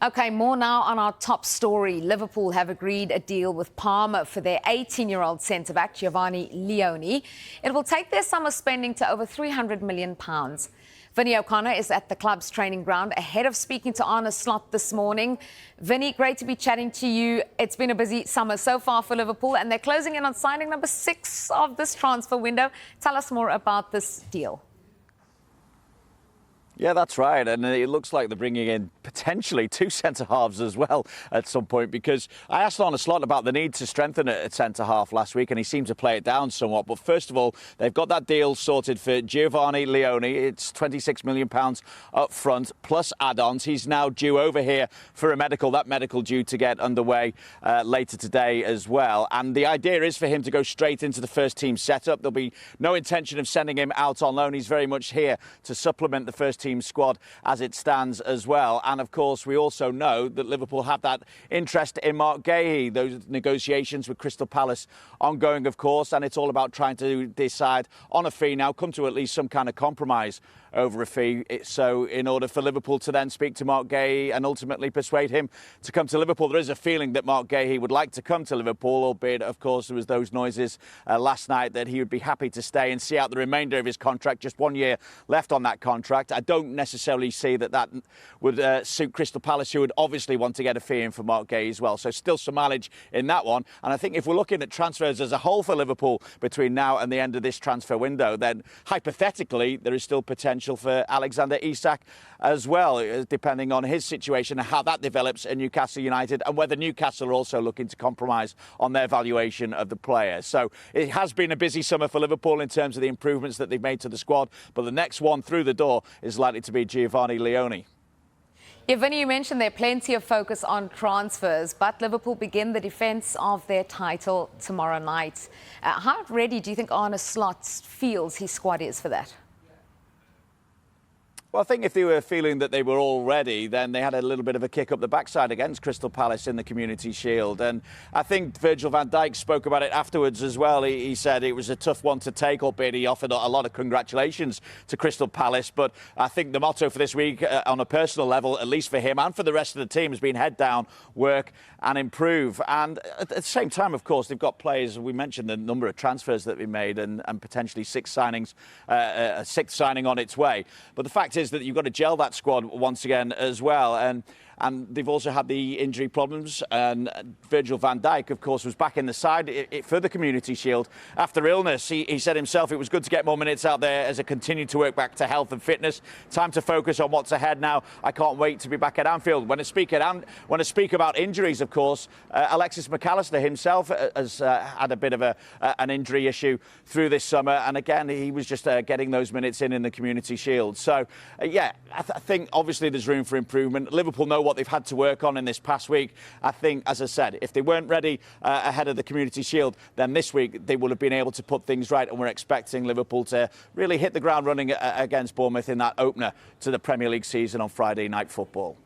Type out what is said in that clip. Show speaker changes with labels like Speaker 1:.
Speaker 1: OK, more now on our top story. Liverpool have agreed a deal with Parma for their 18-year-old centre-back, Giovanni Leoni. It will take their summer spending to over £300 million. Vinny O'Connor is at the club's training ground ahead of speaking to Arne Slot this morning. Vinny, great to be chatting to you. It's been a busy summer so far for Liverpool, and they're closing in on signing number 6 of this transfer window. Tell us more about this deal.
Speaker 2: Yeah, that's right. And it looks like they're bringing in potentially 2 centre-halves as well at some point, because I asked Arne Slot about the need to strengthen it at centre-half last week, and he seemed to play it down somewhat. But first of all, they've got that deal sorted for Giovanni Leoni. It's £26 million up front, plus add-ons. He's now due over here for a medical. That medical due to get underway later today as well. And the idea is for him to go straight into the first-team setup. There'll be no intention of sending him out on loan. He's very much here to supplement the first-team squad as it stands as well. And of course, we also know that Liverpool have that interest in Marc Guéhi. Those negotiations with Crystal Palace ongoing, of course, and it's all about trying to decide on a fee now, come to at least some kind of compromise over a fee. So in order for Liverpool to then speak to Marc Guéhi and ultimately persuade him to come to Liverpool, there is a feeling that Marc Guéhi would like to come to Liverpool, albeit, of course, there was those noises last night that he would be happy to stay and see out the remainder of his contract. Just 1 year left on that contract. I don't necessarily see that would suit Crystal Palace, who would obviously want to get a fee in for Marc Guéhi as well. So still some mileage in that one. And I think if we're looking at transfers as a whole for Liverpool between now and the end of this transfer window, then hypothetically there is still potential for Alexander Isak as well, depending on his situation and how that develops in Newcastle United, and whether Newcastle are also looking to compromise on their valuation of the player. So it has been a busy summer for Liverpool in terms of the improvements that they've made to the squad, but the next one through the door is likely to be Giovanni Leoni.
Speaker 1: Yeah, Vinny, you mentioned there plenty of focus on transfers, but Liverpool begin the defence of their title tomorrow night. How ready do you think Arne Slot feels his squad is for that?
Speaker 2: Well, I think if they were feeling that they were all ready, then they had a little bit of a kick up the backside against Crystal Palace in the Community Shield. And I think Virgil van Dijk spoke about it afterwards as well. He said it was a tough one to take, albeit he offered a lot of congratulations to Crystal Palace. But I think the motto for this week, on a personal level, at least for him and for the rest of the team, has been head down, work and improve. And at the same time, of course, they've got players. We mentioned the number of transfers that we made and potentially 6 signings, a 6th signing on its way. But the fact is that you've got to gel that squad once again as well. And they've also had the injury problems. And Virgil van Dijk, of course, was back in the side for the Community Shield after illness. He said himself it was good to get more minutes out there as it continued to work back to health and fitness. Time to focus on what's ahead now. I can't wait to be back at Anfield. When I speak about injuries, of course, Alexis McAllister himself has had a bit of an injury issue through this summer. And again, he was just getting those minutes in the Community Shield. So, yeah, I think obviously there's room for improvement. Liverpool know what they've had to work on in this past week. I think, as I said, if they weren't ready ahead of the Community Shield, then this week they would have been able to put things right, and we're expecting Liverpool to really hit the ground running against Bournemouth in that opener to the Premier League season on Friday Night Football.